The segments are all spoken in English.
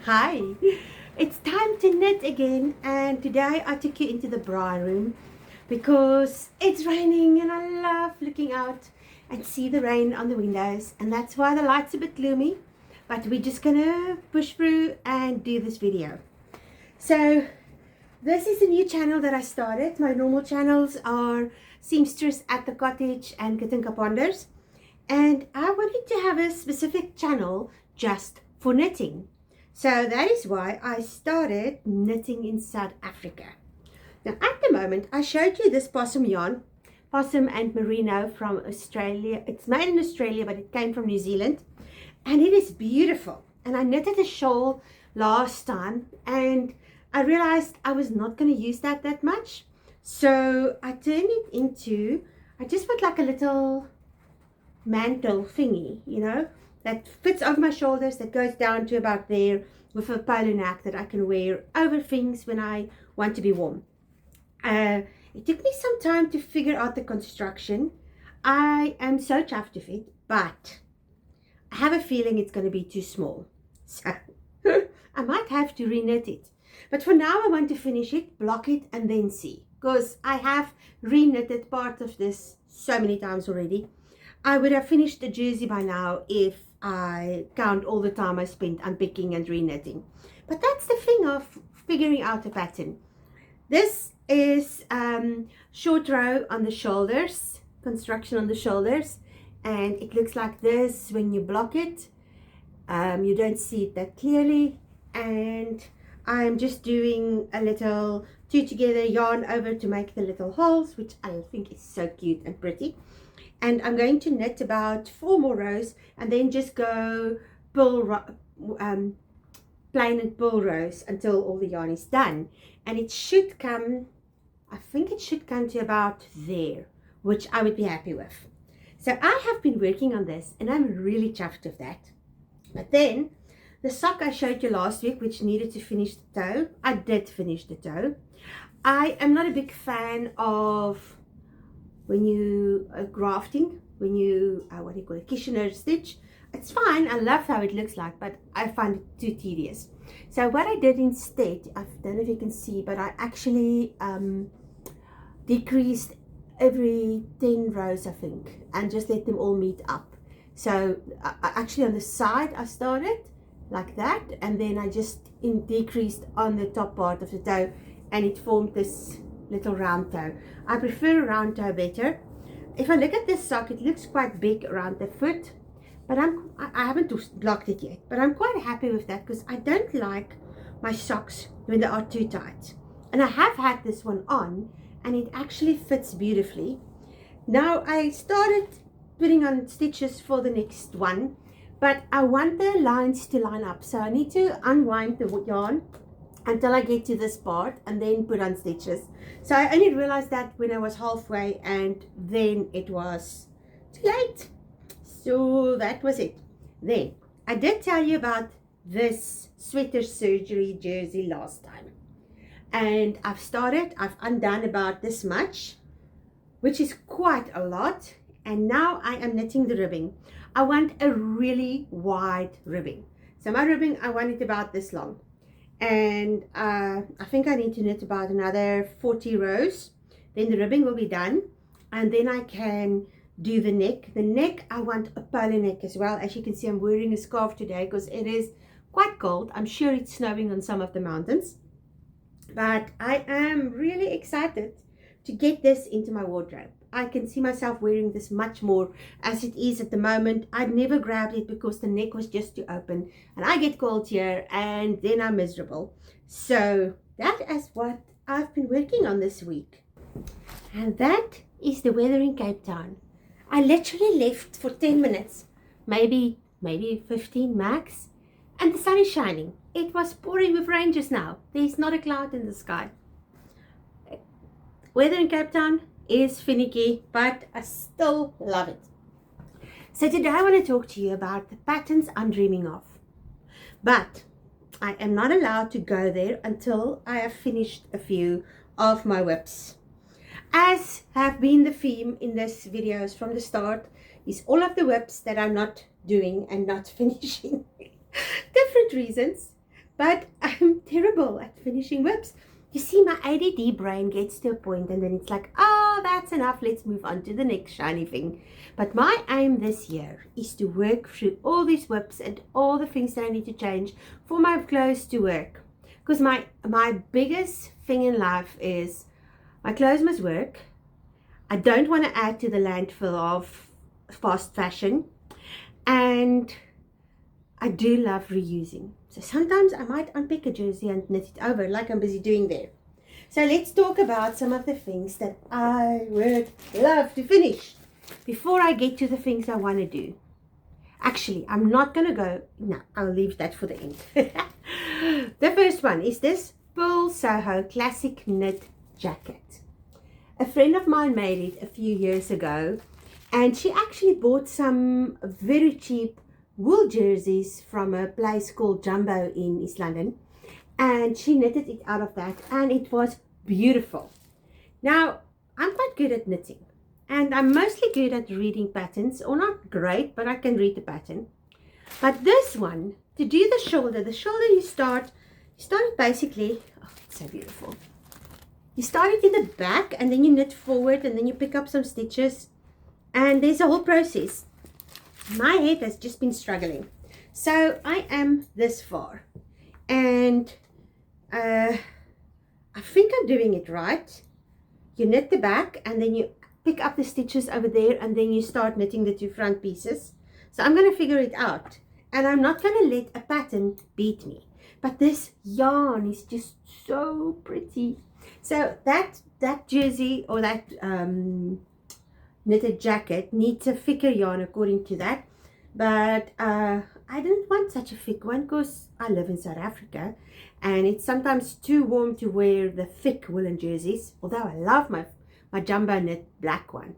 Hi, it's time to knit again, and today I took you into the bra room because it's raining and I love looking out and see the rain on the windows, and that's why the light's a bit gloomy, but we're just gonna push through and do this video. So this is a new channel that I started. My normal channels are Seamstress at the Cottage and Katinka Ponders, and I wanted to have a specific channel just for knitting. So that is why I started knitting in South Africa. Now at the moment I showed you this possum yarn, possum and merino from Australia. It's made in Australia but it came from New Zealand, and it is beautiful. And I knitted a shawl last time and I realized I was not going to use that much. So I turned it into, I just put like a little mantle thingy, you know, that fits over my shoulders, that goes down to about there, with a polo neck that I can wear over things when I want to be warm. It took me some time to figure out the construction. I am so chuffed with it, but I have a feeling it's going to be too small. So I might have to reknit it. But for now I want to finish it, block it, and then see. Because I have reknitted part of this so many times already. I would have finished the jersey by now if I count all the time I spent unpicking and reknitting. But that's the thing of figuring out a pattern. This is short row on the shoulders, construction on the shoulders, and it looks like this when you block it. You don't see it that clearly, and I'm just doing a little two together yarn over to make the little holes, which I think is so cute and pretty. And I'm going to knit about 4 more rows and then just go plain and pull rows until all the yarn is done. And it should come, I think it should come to about there, which I would be happy with. So I have been working on this and I'm really chuffed with that. But then the sock I showed you last week, which needed to finish the toe, I did finish the toe. I am not a big fan of when you are grafting, when you what do you call it, Kitchener stitch. It's fine, I love how it looks like, but I find it too tedious. So what I did instead, I don't know if you can see, but I actually decreased every 10 rows I think, and just let them all meet up. So actually on the side I started like that, and then I just decreased on the top part of the toe, and it formed this little round toe. I prefer a round toe better. If I look at this sock, it looks quite big around the foot, but I haven't blocked it yet, but I'm quite happy with that because I don't like my socks when they are too tight. And I have had this one on and it actually fits beautifully. Now I started putting on stitches for the next one, but I want the lines to line up, so I need to unwind the yarn until I get to this part and then put on stitches. So I only realized that when I was halfway, and then it was too late. So that was it. Then I did tell you about this sweater surgery jersey last time, and I've undone about this much, which is quite a lot, and now I am knitting the ribbing. I want a really wide ribbing, so my ribbing, I want it about this long. And I think I need to knit about another 40 rows, then the ribbing will be done, and then I can do the neck. The neck, I want a polo neck as well. As you can see, I'm wearing a scarf today because it is quite cold. I'm sure it's snowing on some of the mountains, but I am really excited to get this into my wardrobe. I can see myself wearing this much more as it is at the moment. I've never grabbed it because the neck was just too open, and I get cold here and then I'm miserable. So that is what I've been working on this week. And that is the weather in Cape Town. I literally left for 10 minutes, maybe 15 max, and the sun is shining. It was pouring with rain just now. There's not a cloud in the sky. Weather in Cape Town is finicky, but I still love it. So today I want to talk to you about the patterns I'm dreaming of, but I am not allowed to go there until I have finished a few of my whips. As have been the theme in this videos from the start, is all of the whips that I'm not doing and not finishing. Different reasons, but I'm terrible at finishing whips. You see, my ADD brain gets to a point and then it's like, oh, that's enough. Let's move on to the next shiny thing. But my aim this year is to work through all these whips and all the things that I need to change for my clothes to work. Because my biggest thing in life is my clothes must work. I don't want to add to the landfill of fast fashion. And I do love reusing. So sometimes I might unpick a jersey and knit it over like I'm busy doing there. So let's talk about some of the things that I would love to finish before I get to the things I want to do. Actually, I'm not going to go. No, I'll leave that for the end. The first one is this Pearl Soho classic knit jacket. A friend of mine made it a few years ago, and she actually bought some very cheap wool jerseys from a place called Jumbo in East London, and she knitted it out of that, and it was beautiful. Now, I'm quite good at knitting, and I'm mostly good at reading patterns, or not great, but I can read the pattern. But this one, to do the shoulder you start it basically, oh, it's so beautiful. You start it in the back, and then you knit forward, and then you pick up some stitches, and there's a whole process. My head has just been struggling. So I am this far. And I think I'm doing it right. You knit the back and then you pick up the stitches over there and then you start knitting the two front pieces. So I'm going to figure it out. And I'm not going to let a pattern beat me. But this yarn is just so pretty. So that jersey or that knitted jacket needs a thicker yarn according to that, but I didn't want such a thick one because I live in South Africa and it's sometimes too warm to wear the thick woolen jerseys, although I love my jumbo knit black one.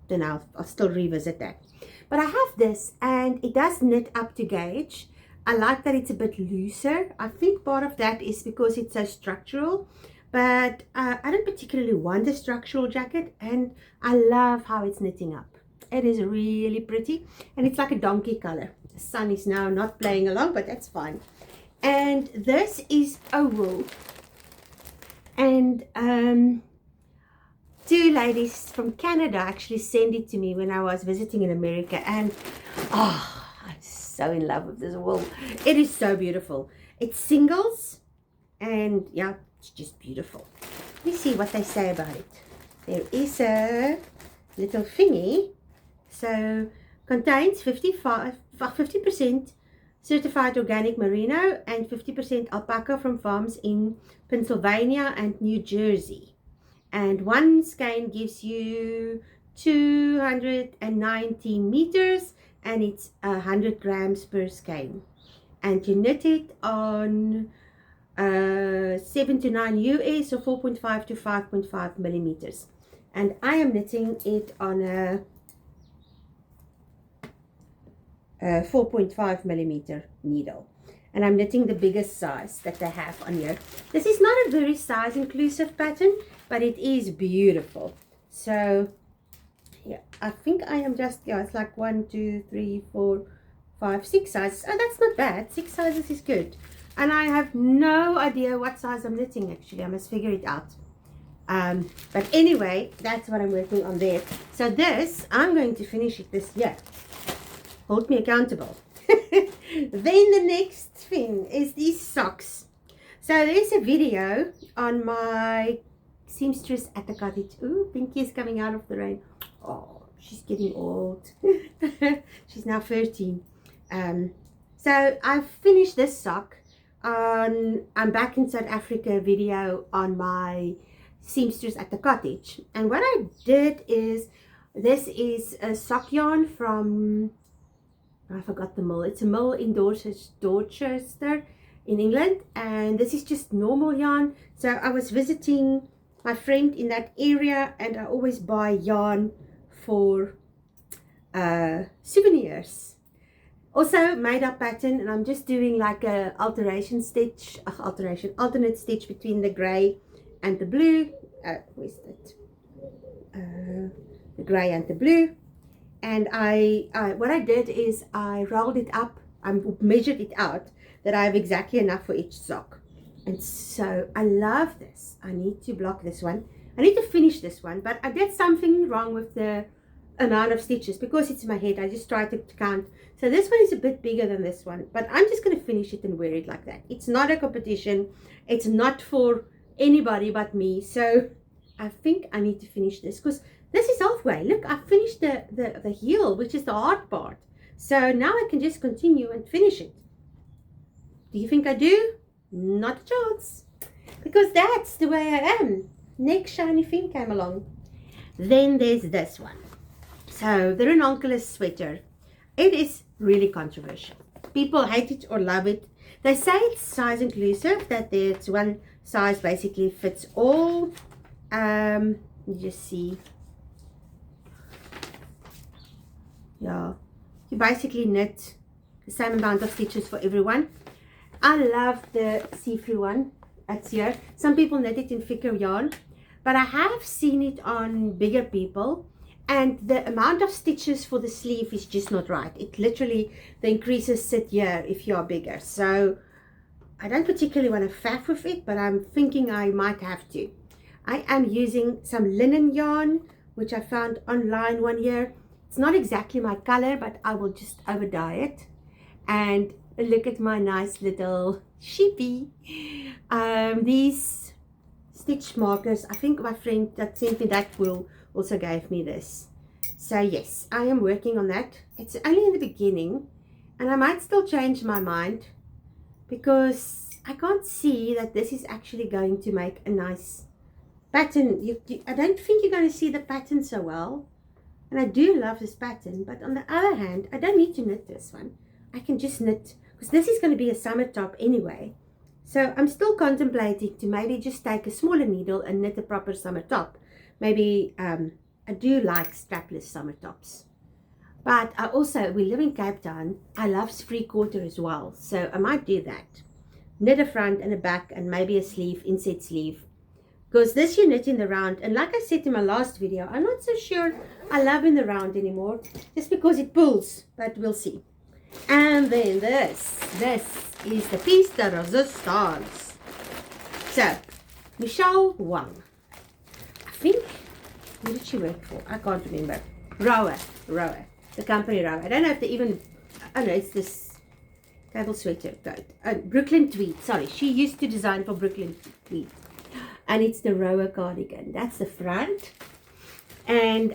Then I'll still revisit that. But I have this and it does knit up to gauge. I like that it's a bit looser. I think part of that is because it's so structural. But I don't particularly want a structural jacket, and I love how it's knitting up. It is really pretty, and it's like a donkey color. The sun is now not playing along, but that's fine. And this is a wool. And two ladies from Canada actually sent it to me when I was visiting in America, and oh, I'm so in love with this wool. It is so beautiful. It's singles, and yeah, it's just beautiful. Let me see what they say about it. There is a little thingy. So contains 50% certified organic merino and 50% alpaca from farms in Pennsylvania and New Jersey. And one skein gives you 219 meters and it's 100 grams per skein. And you knit it on 7 to 9 US, or 4.5 to 5.5 millimeters. And I am knitting it on a 4.5 millimeter needle. And I'm knitting the biggest size that they have on here. This is not a very size inclusive pattern, but it is beautiful. So yeah, I think I am just, yeah, it's like 1, 2, 3, 4, 5, 6 sizes. Oh, that's not bad. 6 sizes is good. And I have no idea what size I'm knitting actually. I must figure it out. But anyway, that's what I'm working on there. So this, I'm going to finish it this year. Hold me accountable. Then the next thing is these socks. So there's a video on my seamstress at the cottage. Ooh, Pinky is coming out of the rain. Oh, she's getting old. She's now 13. So I've finished this sock. I'm back in South Africa video on my seamstress at the cottage. And what I did is, this is a sock yarn from, I forgot the mill. It's a mill in Dorchester in England, and this is just normal yarn. So I was visiting my friend in that area, and I always buy yarn for souvenirs. Also made up pattern, and I'm just doing like a alternate stitch between the gray and the blue. Where's that? The gray and the blue. And I what I did is I rolled it up. I measured it out that I have exactly enough for each sock. And so I love this. I need to block this one. I need to finish this one, but I did something wrong with the amount of stitches because it's my head. I just tried to count. So this one is a bit bigger than this one, but I'm just going to finish it and wear it like that. It's not a competition. It's not for anybody but me. So I think I need to finish this because this is halfway. Look, I finished the heel, which is the hard part. So now I can just continue and finish it. Do you think I do? Not a chance. Because that's the way I am. Next shiny thing came along. Then there's this one. So the Ranunculus sweater. It is really controversial. People hate it or love it. They say it's size inclusive, that there's one size basically fits all. You just see. Yeah. You basically knit the same amount of stitches for everyone. I love the see-through one. That's here. Some people knit it in thicker yarn, but I have seen it on bigger people, and the amount of stitches for the sleeve is just not right. It literally, the increases sit here if you are bigger. So I don't particularly want to faff with it, but I'm thinking I might have to. I am using some linen yarn, which I found online one year. It's not exactly my color, but I will just over dye it. And look at my nice little sheepy. These stitch markers, I think my friend that sent me that will also gave me this. So yes, I am working on that. It's only in the beginning, and I might still change my mind because I can't see that this is actually going to make a nice pattern. I don't think you're going to see the pattern so well. And I do love this pattern, but on the other hand, I don't need to knit this one. I can just knit, because this is going to be a summer top anyway. So I'm still contemplating to maybe just take a smaller needle and knit a proper summer top. Maybe I do like strapless summer tops. But we live in Cape Town. I love three-quarter as well. So I might do that. Knit a front and a back and maybe a sleeve, inset sleeve. Because this you knit in the round, and like I said in my last video, I'm not so sure I love in the round anymore, just because it pulls, but we'll see. And then this is the piece de resistance. So, Michelle Wang. I think, who did she work for? I can't remember. Rower, the company Rower. I don't know if they even, oh no, it's this cable sweater coat. Brooklyn Tweed, sorry, she used to design for Brooklyn Tweed. And it's the Rower cardigan. That's the front. And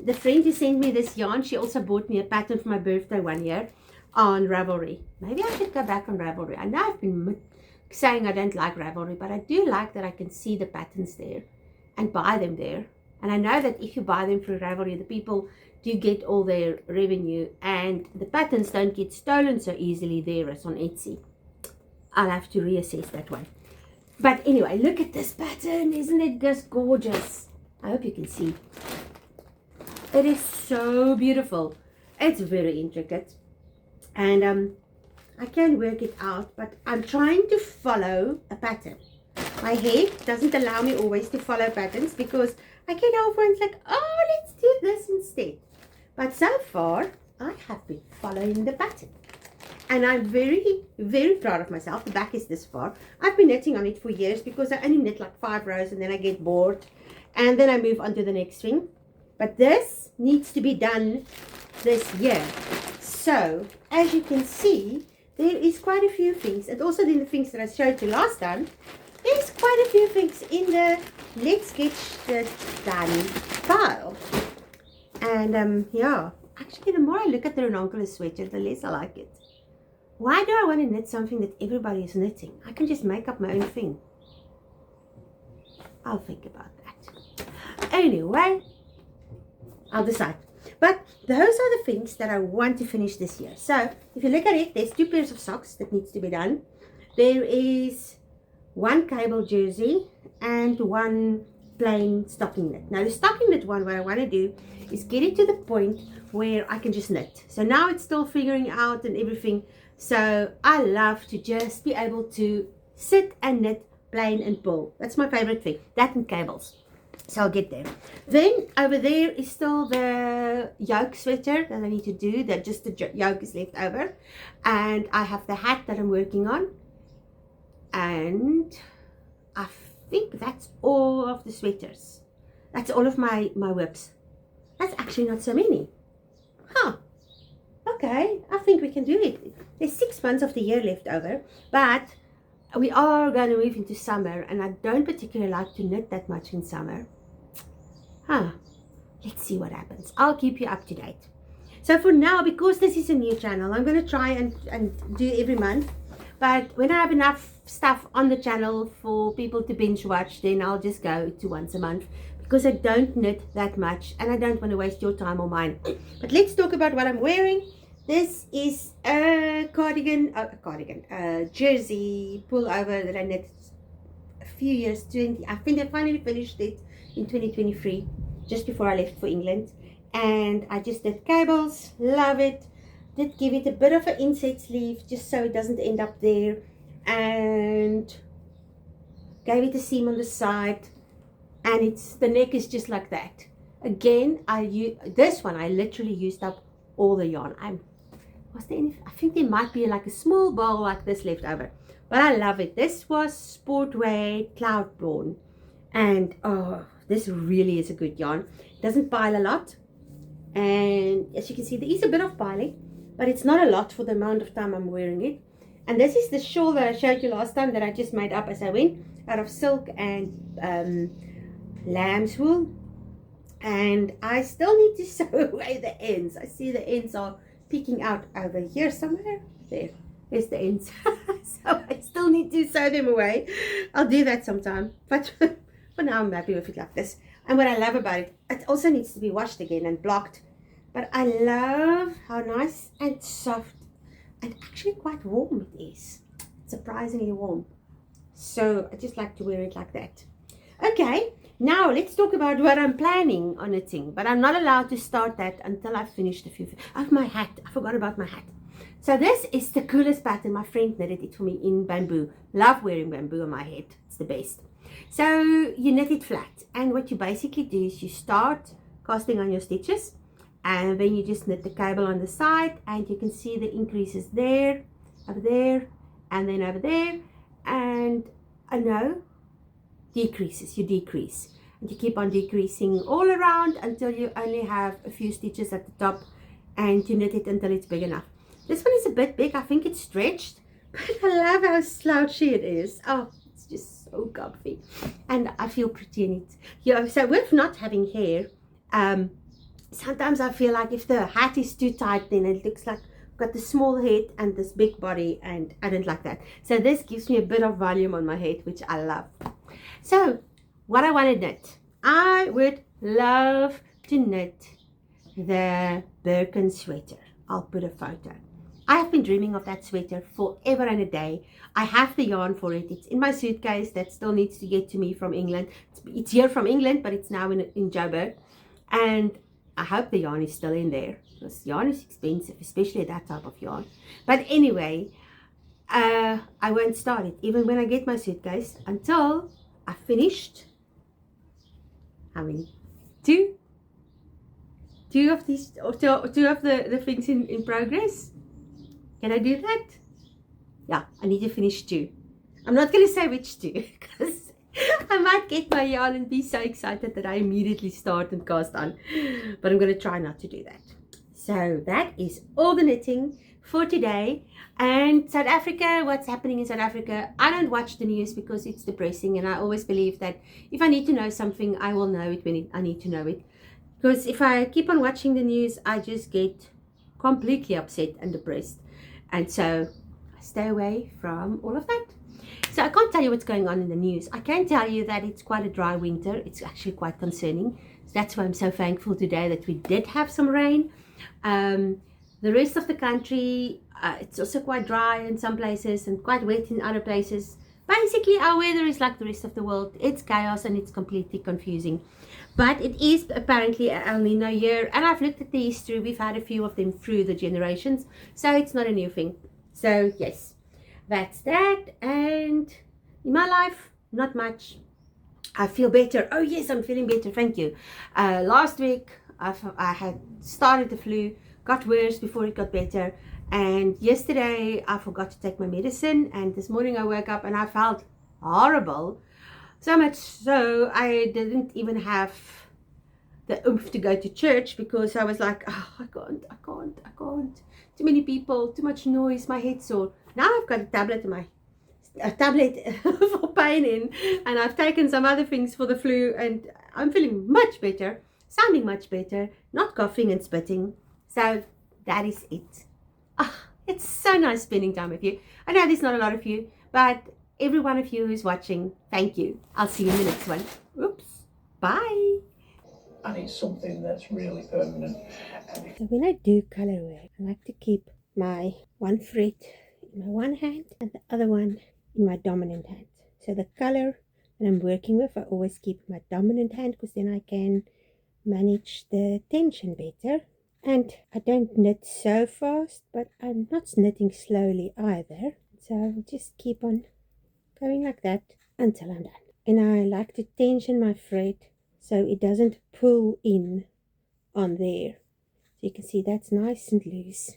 the friend who sent me this yarn, she also bought me a pattern for my birthday one year on Ravelry. Maybe I should go back on Ravelry. I know I've been saying I don't like Ravelry, but I do like that I can see the patterns there and buy them there. And I know that if you buy them through Ravelry, the people do get all their revenue and the patterns don't get stolen so easily there as on Etsy. I'll have to reassess that one. But anyway, look at this pattern. Isn't it just gorgeous? I hope you can see. It is so beautiful. It's very intricate. And I can work it out, but I'm trying to follow a pattern. My head doesn't allow me always to follow patterns because I get over and it's like, oh, let's do this instead. But so far, I have been following the pattern. And I'm very, very proud of myself. The back is this far. I've been knitting on it for years because I only knit like 5 rows and then I get bored. And then I move on to the next thing. But this needs to be done this year. So, as you can see, there is quite a few things. And also in the things that I showed you last time, there's quite a few things in the Let's Get This Done pile. And yeah, actually the more I look at the Ranunculus sweater, the less I like it. Why do I want to knit something that everybody is knitting? I can just make up my own thing. I'll think about that. Anyway, I'll decide. But those are the things that I want to finish this year. So, if you look at it, there's 2 pairs of socks that needs to be done. There is 1 cable jersey and 1 plain stocking knit. Now, the stocking knit one, what I want to do is get it to the point where I can just knit. So now it's still figuring out and everything. So I love to just be able to sit and knit, plain and pull. That's my favorite thing. That and cables. So I'll get there. Then over there is still the yoke sweater that I need to do. That just the yoke is left over. And I have the hat that I'm working on. And I think that's all of the sweaters. That's all of my whips. That's actually not so many. Huh. Okay, I think we can do it. There's 6 months of the year left over. But we are going to move into summer. And I don't particularly like to knit that much in summer. Huh. Let's see what happens. I'll keep you up to date. So for now, because this is a new channel, I'm going to try and do every month. But when I have enough stuff on the channel for people to binge watch, then I'll just go to once a month. Because I don't knit that much. And I don't want to waste your time or mine. But let's talk about what I'm wearing. This is a cardigan, a jersey pullover that I knit a few years, I think I finally finished it in 2023, just before I left for England. And I just did cables, love it. Did give it a bit of an inset sleeve, just so it doesn't end up there. And gave it a seam on the side. And the neck is just like that. Again, this one, I literally used up all the yarn. I think there might be like a small bowl like this left over, but I love it. This was Sportway Cloudborn, and oh, this really is a good yarn. It doesn't pile a lot, and as you can see, there is a bit of piling, but it's not a lot for the amount of time I'm wearing it. And this is the shawl that I showed you last time that I just made up as I went, out of silk and lamb's wool. And I still need to sew away the ends. I see the ends are peeking out over here somewhere. There's the ends. So I still need to sew them away. I'll do that sometime. But for now, I'm happy with it like this. And what I love about it, it also needs to be washed again and blocked. But I love how nice and soft and actually quite warm it is. Surprisingly warm. So I just like to wear it like that. Okay. Now, let's talk about what I'm planning on knitting. But I'm not allowed to start that until I've finished a few. Oh, my hat. I forgot about my hat. So this is the coolest pattern. My friend knitted it for me in bamboo. Love wearing bamboo on my head. It's the best. So you knit it flat. And what you basically do is you start casting on your stitches. And then you just knit the cable on the side. And you can see the increases there, over there, and then over there. And I know. Decreases, you decrease, and you keep on decreasing all around until you only have a few stitches at the top, and you knit it until it's big enough. This one is a bit big. I think it's stretched, but I love how slouchy it is. Oh, it's just so comfy, and I feel pretty in it. Yeah, so with not having hair, sometimes I feel like if the hat is too tight, then it looks like I've got the small head and this big body, and I don't like that. So this gives me a bit of volume on my head, which I love. So, what I want to knit. I would love to knit the Birkin sweater. I'll put a photo. I have been dreaming of that sweater forever and a day. I have the yarn for it. It's in my suitcase that still needs to get to me from England. It's here from England, but it's now in Joburg. And I hope the yarn is still in there. Because yarn is expensive, especially that type of yarn. But anyway, I won't start it, even when I get my suitcase, until I finished, how many? Two of these, or two of the things in progress. Can I do that? Yeah, I need to finish 2. I'm not going to say which 2, because I might get my yarn and be so excited that I immediately start and cast on. But I'm going to try not to do that. So that is all the knitting for today. And South Africa, what's happening in South Africa, I don't watch the news because it's depressing, and I always believe that if I need to know something, I will know it when I need to know it. Because if I keep on watching the news, I just get completely upset and depressed, and so I stay away from all of that. So I can't tell you what's going on in the news. I can tell you that it's quite a dry winter. It's actually quite concerning. So that's why I'm so thankful today that we did have some rain. The rest of the country, it's also quite dry in some places and quite wet in other places. Basically, our weather is like the rest of the world. It's chaos and it's completely confusing. But it is apparently an El Nino year. And I've looked at the history. We've had a few of them through the generations. So it's not a new thing. So, yes, that's that. And in my life, not much. I feel better. Oh yes, I'm feeling better. Thank you. Last week I had started the flu, got worse before it got better, and yesterday I forgot to take my medicine, and this morning I woke up and I felt horrible. So much so I didn't even have the oomph to go to church because I was like, oh, I can't. Too many people, too much noise, my head's sore. Now I've got a tablet for pain in, and I've taken some other things for the flu, and I'm feeling much better, sounding much better, not coughing and spitting. So that is it. It's so nice spending time with you. I know there's not a lot of you, but every one of you who's watching, thank you. I'll see you in the next one. Oops. Bye. I need something that's really permanent. So when I do color work, I like to keep my one thread in my one hand and the other one in my dominant hand. So the color that I'm working with, I always keep my dominant hand because then I can manage the tension better. And I don't knit so fast, but I'm not knitting slowly either. So I'll just keep on going like that until I'm done. And I like to tension my thread so it doesn't pull in on there. So you can see that's nice and loose.